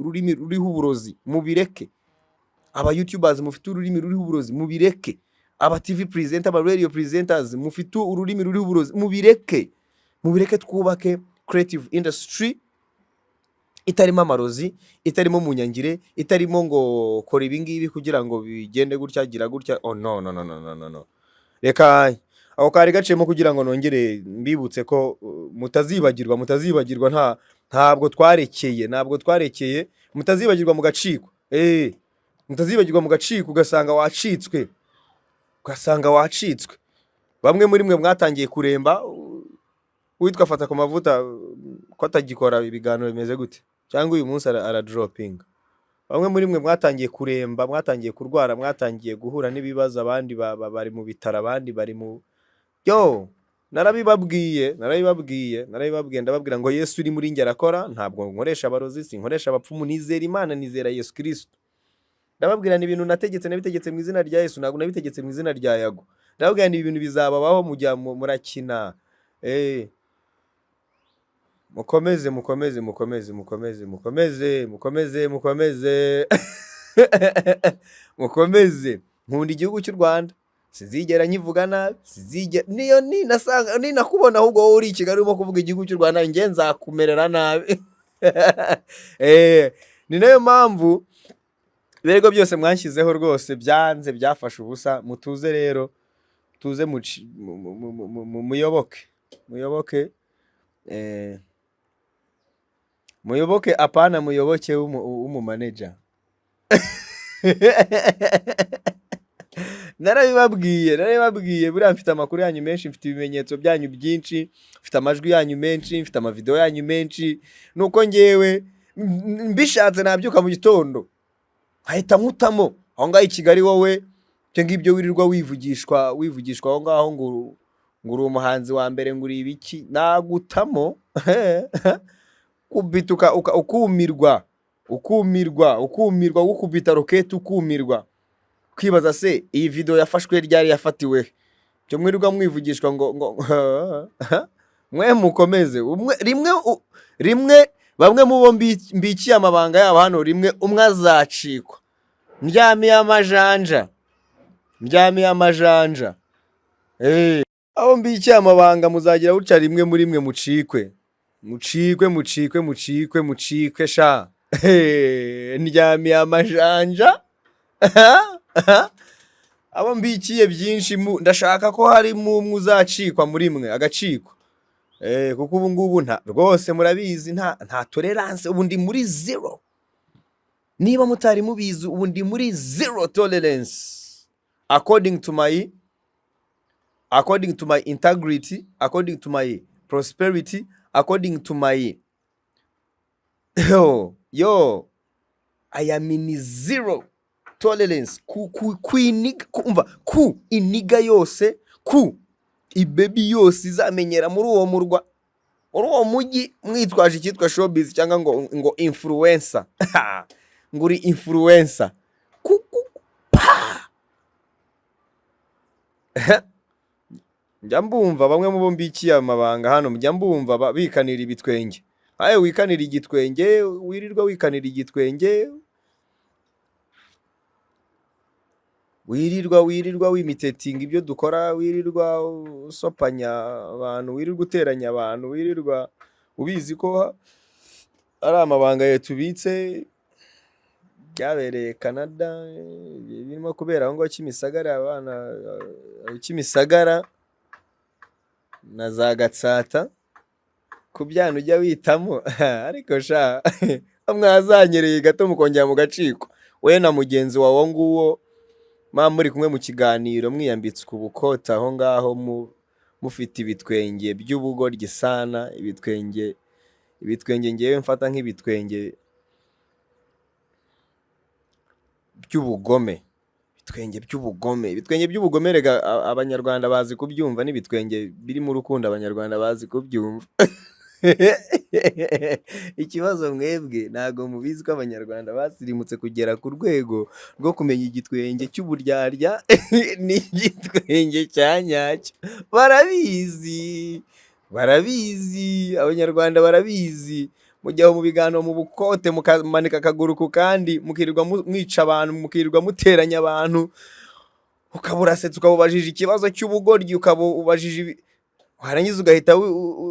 ururimi ruriho uburozi mubireke, aba YouTubers mufite ururimi ruriho uburozi mubireke, aba TV presenter, aba radio presenters mufite ururimi ruriho uburozi mubireke twubake creative industry itarimo amarozi, itarimo munyangire, itarimo ngo kora ibingibi kugira ngo bigende gutya gira gutya. Oh no. Reka aho kari gacemo kugira ngo nongere mbibutse ko mutazibagirwa ntabwo twarekeye mutazibagirwa mu gaciko. Mutazibagirwa mu gaciko ugasanga wacitswe. Bamwe muri mwe mwatangiye kuremba, witwa fata ku mavuta ko atagikora ibiganiro bimeze gute, cyangwa uyu munsi ara dropping. Bamwe muri mwe mwatangiye kuremba, mwatangiye kurwara, mwatangiye guhura n'ibibazo, abandi bari mu bitaro, abandi bari mu narabibabwiye ndababwira ngo Yesu uri muri njye arakora, ntabwo nkoresha abarozi, sinkoresha abapfumu, nizera Imana, nizera Yesu Kristo. Ndababwira ni ibintu nabitegetse mu izina rya Yesu, ntabwo nabitegetse mu izina rya Yago. Ndababwira ni ibintu bizababaho mujya murakina. Mukomeze nkunda igihugu cy'u Rwanda, sizigera nkivuga nabi, niyo ninakubona ahubwo uri i Kigali urimo kuvuga igihugu cy'u Rwanda, nge nzakumerera nabi. Ni nayo mpamvu ibirego byose mwanshyizeho rwose byanze, byafashe ubusa. Mutuze rero, tuze muyoboke apana muyoboke w'umumanager. Narabibabwiye buriya mfite amakuru yanyu menshi, mfite ibimenyetso byanyu byinshi, mfite amajwi yanyu menshi, mfite amavideo yanyu menshi. Nuko ngewe mbishatse nabyuka mu gitondo hahita nkutamo aho ngaho i Kigali. Wowe cyo ngibyo wirirwa wivugishwa aho ngaho ngo uri umuhanzi wa mbere, ngo uri ibiki, nagutamo kubituka ukumirwa gukubita rokete, ukumirwa kwibaza se iyi video yafashwe ryari, yafatiwe cyo mwirirwa mwivugishwa ngo mwe mukomeze. Rimwe bamwe mu bo mbikiye amabanga yabo hano, rimwe umwe azacikwa. Ndyamiye amajanja. Abo mbikiye amabanga muzagira gutya rimwe muri mwe mucikwe sha. Ndyamiye amajanja. Abo mbikiye byinshi, ndashaka ko hari muzacikwa muri mwe agaciko. Kuko ubu ngubu rwose murabizi nta tolerance, ubu ndi muri zero. Niba mutari mubizi, ubu ndi muri zero tolerance, according to my integrity, according to my prosperity, according to my I am in zero tolerance ku iniga yose, ku ibebi yose izamenyera muri uwo murwa, muri uwo mujyi, mwitwaje icyitwa showbiz cyangwa ngo influencer. Nguri influencer njya mbumva bamwe mu bo mbikiye amabanga hano, njya mbumva bikanira ibitwenge. Wikanira igitwenge, wirirwa wikanira igitwenge, wirirwa wimitating ibyo dukora, wirirwa usopanya abantu, wirirwa uteranya abantu, wirirwa ubizi ko ari amabanga ye tubitse byabereye Canada, birimo kubera aho ngo Kimisagara, abana Kimisagara na za Gatsata, kubyana ujya witamo. Ariko sha mwazanyereye gato mukongera mu gaciko, we na mugenzi wawe nguwo muri kumwe mu kiganiro, mwiyambitse ubukota aho ngaho, mufite ibitwenge by'ubugoryi sana. Ibitwenge ngewe mfata nk'ibitwenge by'ubugome. Ibitwenge by'ubugome rega abanyarwanda bazi kubyumva, n'ibitwenge biri mu rukundo abanyarwanda bazi kubyumva. Ikibazo mwebwe ntago mubizi ko abanyarwanda basirimutse kugera ku rwego rwo kumenya igitwenge cy'uburyarya n'igitwenge cya nyacyo. Barabizi abanyarwanda barabizi. mujyaho mu biganiro mu bukote mukamanika akaguru ku kandi mukirirwa mwica abantu mukirirwa muteranya abantu ukaburasetse ukabubajije ikibazo cy'ubugoryi ukabubajije warangiza ugahita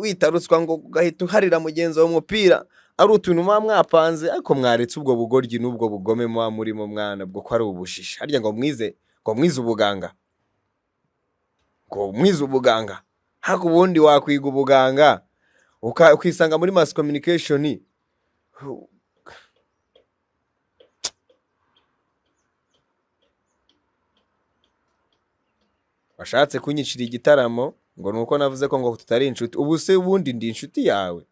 witarutswa ngo ugahita uharira mugenzi wawe umupira ari utuntu mwapanze ariko mwaretse ubwo bugoryi n'ubwo bugome murimo mwana bwo ko ari ubushisha harya ngo mwize ubuganga ngo mwize ubuganga hako ubundi wakwiga ubuganga ukisanga muri mass communication washatse kunyicira igitaramo ngo nuko navuze ko ngo tutari inshuti ubu se ubundi ndi inshuti yawe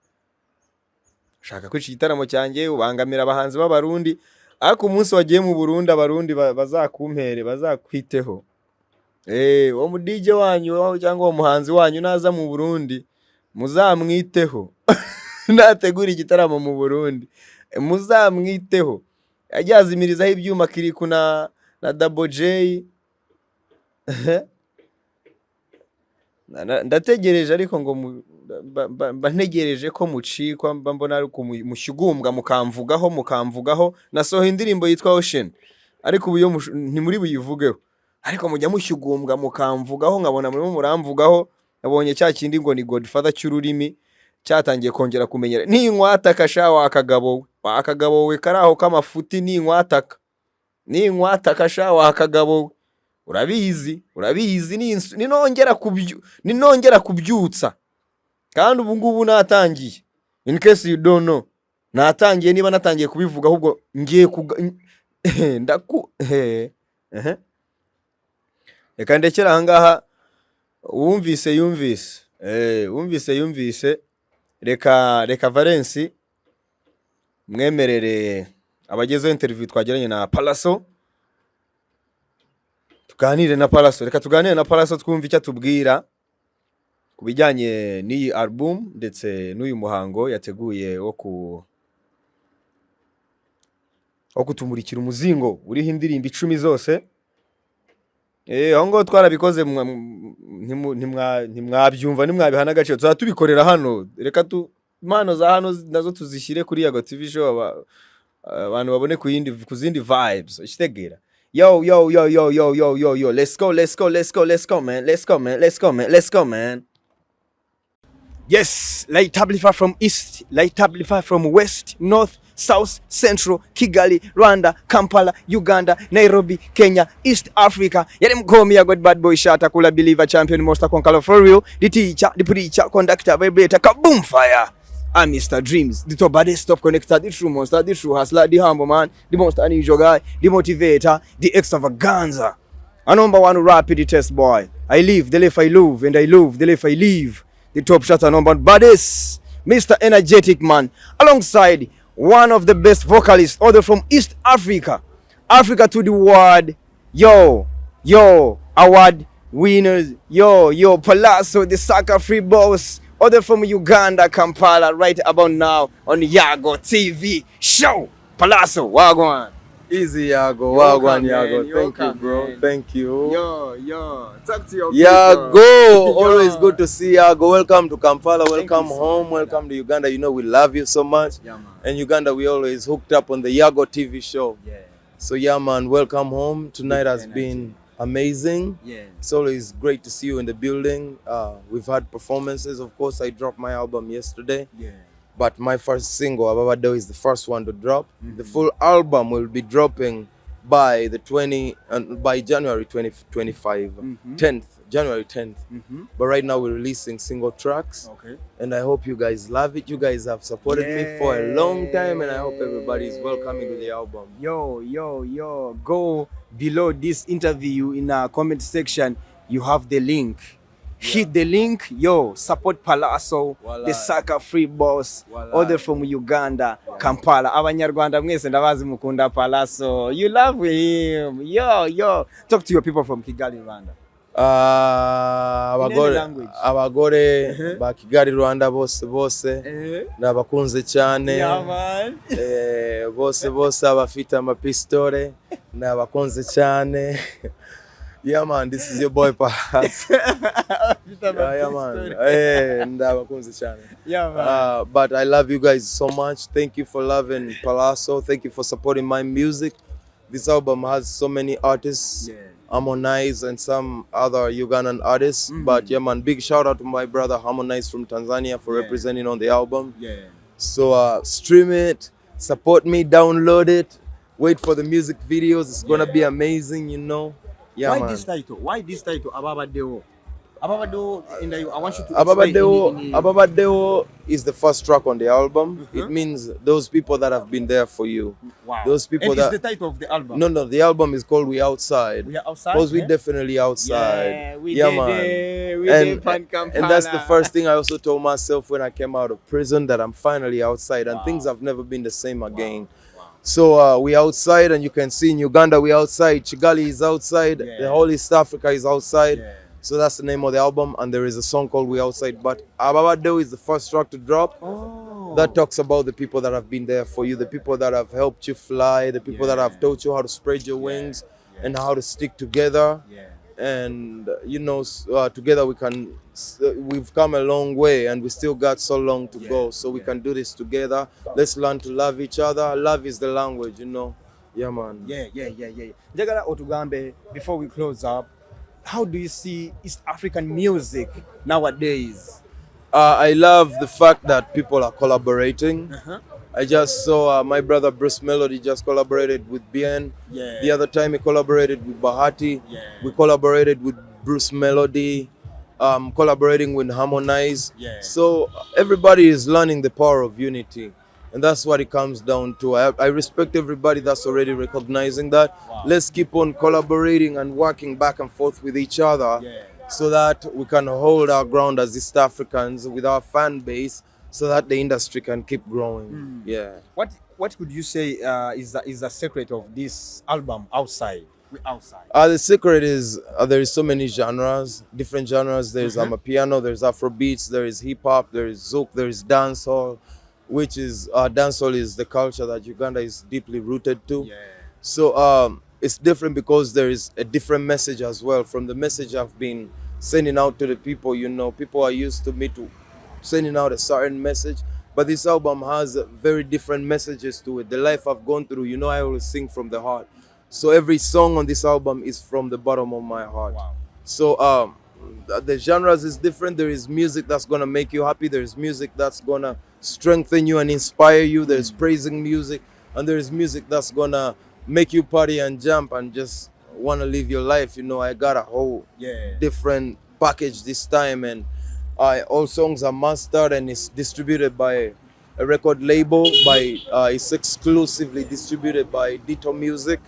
shaka kwica igitaramo cyanjye ubangamira abahanzi b'abarundi ariko umunsi wagiye mu Burundi abarundi bazakumpere bazakwiteho uwo mu DJ wanyu cyangwa uwo muhanzi wanyu naza mu Burundi muzamwiteho nategura igitaramo mu Burundi muzamwiteho ajyazimirizaho ibyuma kiriku na Double J ndategereje ariko ngo bantegereje ko mucikwa mbona ari mushyugumbwa mukamvugaho nasohoye indirimbo yitwa Ocean ariko ubu yo ntimuri buyivugeho ariko mujya mushyugumbwa mukamvugaho nkabona murimo muramvugaho nabonye cya kindi ngo ni Godfather cy'ururimi cyatangiye kongera kumenyera n'inkwataka sha wakagabo we karaho kamafuti n'inkwataka sha wakagabo urabizi ninongera kubyutsa kandi ubu ngubu natangiye in case you don't know natangiye niba natangiye kubivuga ahubwo ngiye reka ndekera ahangaha wumvise reka Valence mwemerere abagezeho interview twagiranye na Pallaso tuganire na Pallaso twumva icyo atubwira kubijyanye n'iyi album ndetse n'uyu muhango yateguye wo kutumurikira umuzingo uriho indirimbo 10 zose aho ngo twarabikoze ntimwabyumva nimwabihana agaciro tuzatubikorera hano reka impano za hano nazo tuzishyire kuri Yago TV show abantu babone ku zindi vibes ikitegera yo let's go man. Yes, light amplify from east, light amplify from west, north, south, central, Kigali, Rwanda, Kampala, Uganda, Nairobi, Kenya, East Africa. Yale mkomi ya God bad boy shata kula believer champion monster conqueror for real, the teacher, the preacher, conductor, vibrator, kaboom fire. I'm Mr. Dreams, the top baddest top connector, the true monster, the true hustler, the humble man, the most unusual guy, the motivator, the extravaganza. A number one rapid test boy. I live the life I love, and I love the life I live. The top shot number baddest, Mr. Energetic Man, alongside one of the best vocalists, other from East Africa, Africa to the world. Yo, award winners. Yo, Pallaso, the soccer free boss, other from Uganda, Kampala, right about now on Yago TV show. Pallaso, wagwan. Easy, Yago. Wagwan, Yago. Thank you, bro. Man. Thank you. Yo. Talk to your Yago. People. Always good to see Yago. Welcome to Kampala. Welcome home. Welcome to Uganda. You know we love you so much. Yeah, man. And Uganda, we always hooked up on the Yago TV show. Yeah. So, yeah, man. Welcome home. Tonight has been amazing. Yeah. It's always great to see you in the building. We've had performances. Of course, I dropped my album yesterday. Yeah. But my first single, Ababado, is the first one to drop. The full album will be dropping by by January 2025, 10th, January 10th. But right now we're releasing single tracks. Okay. And I hope you guys love it. You guys have supported me for a long time, and I hope everybody is welcoming to the album. Yo. Go below this interview in our comment section. You have the link. Hit the link, support Pallaso, the soccer free boss, other from Uganda, Kampala. Abanyarwanda mwese ndabazi mukunda Pallaso. You love him. Yo. Talk to your people from Kigali, Rwanda. Abagore ba Kigali, Rwanda bose nabakunze cyane. Bose abafite amapistole nabakunze cyane. Yeah, man, this is your boy Pallaso. Yeah, man. Hey, Ndabakunze channel. Yeah, man. But I love you guys so much. Thank you for loving Pallaso. Thank you for supporting my music. This album has so many artists, Yeah. Harmonize and some other Ugandan artists. But yeah, man, big shout out to my brother Harmonize from Tanzania for representing on the album. Yeah. So stream it, support me, download it, wait for the music videos. It's gonna be amazing, you know. Yeah, Why man. this title? Why this title, Ababadeo? Ababadeo, I want you to explain. Ababadeo is the first track on the album. It means those people that have been there for you. Wow. Those people and that. It's the title of the album. No, the album is called We Outside. We are outside. Because we definitely outside. Yeah, we yeah did man. it. We and, did and that's the first thing I also told myself when I came out of prison, that I'm finally outside and things have never been the same again. So we outside, and you can see in Uganda we outside, Kigali is outside, the whole East Africa is outside. So that's the name of the album, and there is a song called We Outside. But Ababadeo is the first track to drop. That talks about the people that have been there for you, the people that have helped you fly, the people that have taught you how to spread your wings and how to stick together. And you know, together we've come a long way, and we still got so long to go, so we can do this together. Let's learn to love each other. Love is the language, you know. Yeah, man. Yeah. Njagala otugambe, before we close up, how do you see East African music nowadays? I love the fact that people are collaborating. I just saw my brother Bruce Melody just collaborated with Bien. The other time he collaborated with Bahati. We collaborated with Bruce Melody, collaborating with Harmonize. So everybody is learning the power of unity. And that's what it comes down to. I respect everybody that's already recognizing that. Let's keep on collaborating and working back and forth with each other so that we can hold our ground as East Africans with our fan base, so that the industry can keep growing. What could you say is the secret of this album, Outside? The secret is there is so many genres, different genres. There's Amapiano, there's Afrobeats, there is hip hop, there is Zouk, there is dancehall, which is dancehall is the culture that Uganda is deeply rooted to. So it's different because there is a different message as well. From the message I've been sending out to the people, you know, people are used to me to sending out a certain message, but this album has very different messages to it. The life I've gone through, you know, I always sing from the heart. So every song on this album is from the bottom of my heart. So the genres is different. There is music that's gonna make you happy. There's music that's gonna strengthen you and inspire you. There's praising music, and there's music that's gonna make you party and jump and just wanna live your life. You know, I got a whole different package this time, and all songs are mastered and it's distributed by a record label. It's exclusively distributed by Ditto Music.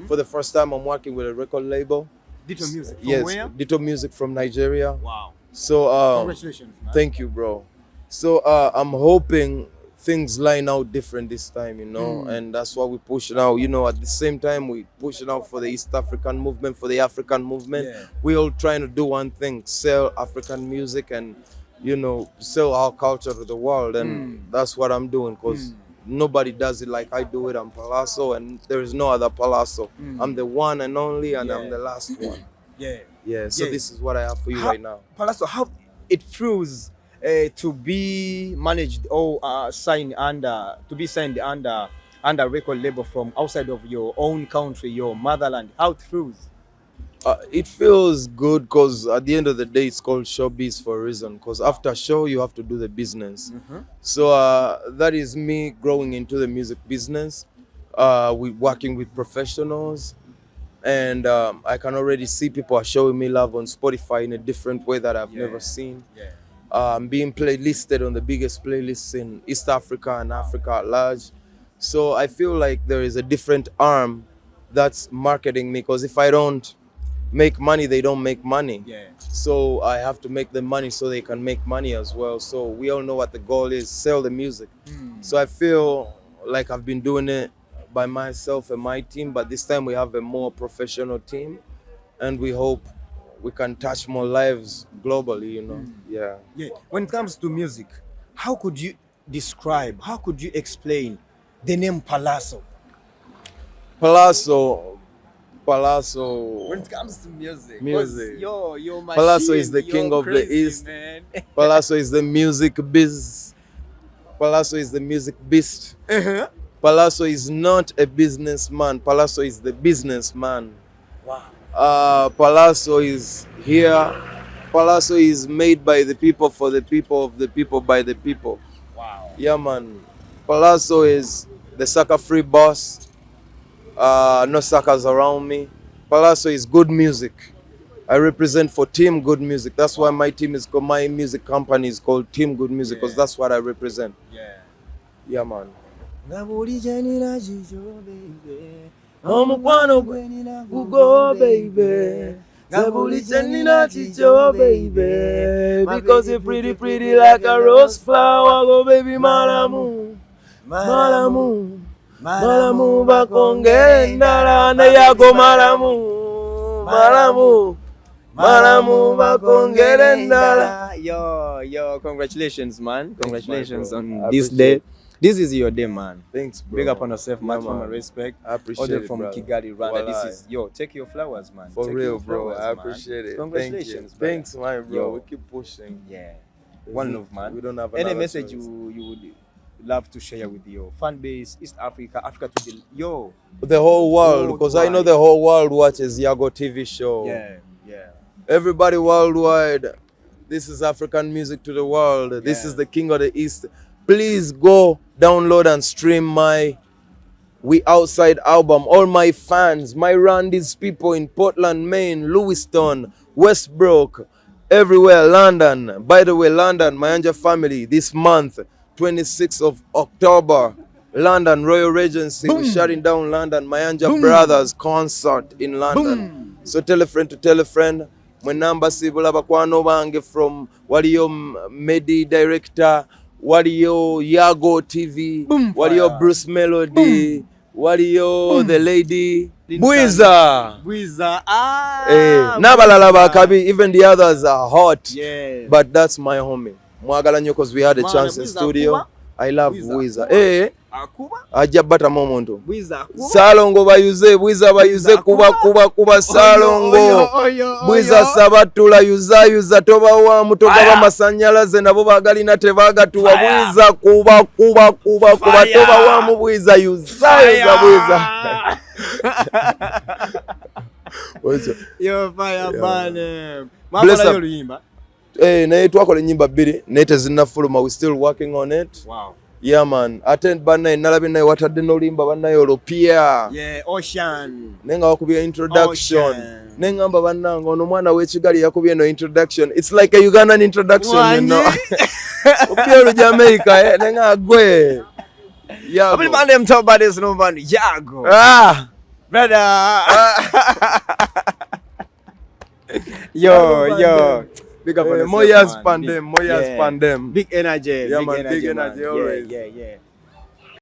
For the first time, I'm working with a record label. Ditto Music from where? Ditto Music from Nigeria. Wow. So congratulations, man. Thank you, bro. So I'm hoping things line out different this time, you know, and that's why we push now. You know, at the same time we pushing out for the East African movement, for the African movement. We all trying to do one thing: sell African music and, you know, sell our culture to the world. And that's what I'm doing, because nobody does it like I do it. I'm Pallaso, and there is no other Pallaso. I'm the one and only, and I'm the last one. So this is what I have for you right now. Pallaso, how it feels to be managed or signed under record label from outside of your own country, your motherland. How it feels? It feels good, because at the end of the day, it's called showbiz for a reason. Because after show, you have to do the business. So that is me growing into the music business. We working with professionals, and I can already see people are showing me love on Spotify in a different way that I've never seen. Being playlisted on the biggest playlists in East Africa and Africa at large. So I feel like there is a different arm that's marketing me, because if I don't make money, they don't make money. So I have to make the money so they can make money as well. So we all know what the goal is: sell the music. So I feel like I've been doing it by myself and my team, but this time we have a more professional team, and we hope we can touch more lives globally, you know. When it comes to music, how could you describe, how could you explain the name Pallaso? Pallaso Pallaso. When it comes to music. 'Cause, Music. Yo, machine, Pallaso is the king of the crazy, East. man. Pallaso is the music biz. Pallaso is the music beast. Uh-huh. Pallaso is not a businessman. Pallaso is the businessman. Wow. Pallaso is here. Pallaso is made by the people, for the people, of the people, by the people. Wow. Yeah, man. Pallaso is the sucker-free boss. No suckers around me. Pallaso is good music. I represent for Team Good Music. That's why my team is called, my music company is called Team Good Music, because that's what I represent. Yeah. Yeah, man. Omukwano gwe gugo baby. Zabulitenina chicho baby, because you're pretty like a rose flower. Go baby malamu, malamu, malamu bakongere ndala na Yago malamu, malamu, malamu bakongere ndala. Yo, congratulations, man. Congratulations bro. on I this appreciate day. This is your day, man. Thanks, bro. Big up on yourself, man. Yeah, From man. respect. I appreciate Order it, from brother. Kigali, Rwanda. This Wallahi. is take your flowers, man. For Take real, your bro. flowers, I man. appreciate it. Congratulations, Thank you. Thanks, my bro. Yo. We keep pushing. Yeah. One love, man. We don't have Any another message choice. you would love to share with your fan base, East Africa, Africa to the The whole world, because I know the whole world watches Yago TV show. Yeah. Everybody worldwide. This is African music to the world. This is the king of the East. Please go download and stream my We Outside album. All my fans, my Randy's people in Portland, Maine, Lewiston, Westbrook, everywhere, London. By the way, London, Amajanja family, this month, 26th of October, London, Royal Regency, we're shutting down London, Amajanja Brothers concert in London. So tell a friend to tell a friend. Mwenamba sibula bakwano bange from waliyo Medi director, waliyo Yago TV, waliyo Bruce Melody, waliyo the lady Bwiza. Nabalala bakabi, even the others are hot. Yeah. But that's my homie. Mwagala nyo because we had a chance in studio. I love Bwiza. Akuba? Ajja bata momonto. Bwiza Akuba? Salongo bayuze, Bwiza bayuze kuba salongo. Bwiza sabatula yuza toba wa mutoba masanyalaze nabo bagalina tebagatuwa. Bwiza kuba toba wa mu Bwiza yuza Bwiza. Yo fire man. Bless up. Luyimba. Naye twakola ennyimba bbiri naye tezinnafuluma, we still working on it. Wow. Yeah man, attend bannaye nalabye naye watadde n'olimba bannaye olopia. Yeah, Ocean. Nenga wakubye introduction. Ocean. Nengamba bannange ono mwana w'ekigali yakubye no introduction. It's like a Ugandan introduction, you know. Okubye Jamaica, nenga gwe. Yago. How many them talk about this no man? Yago. Brother. Yo. Big up on yourself, more years man. pandem. Big energy. Yeah, big man, energy, big man. energy always. Yeah.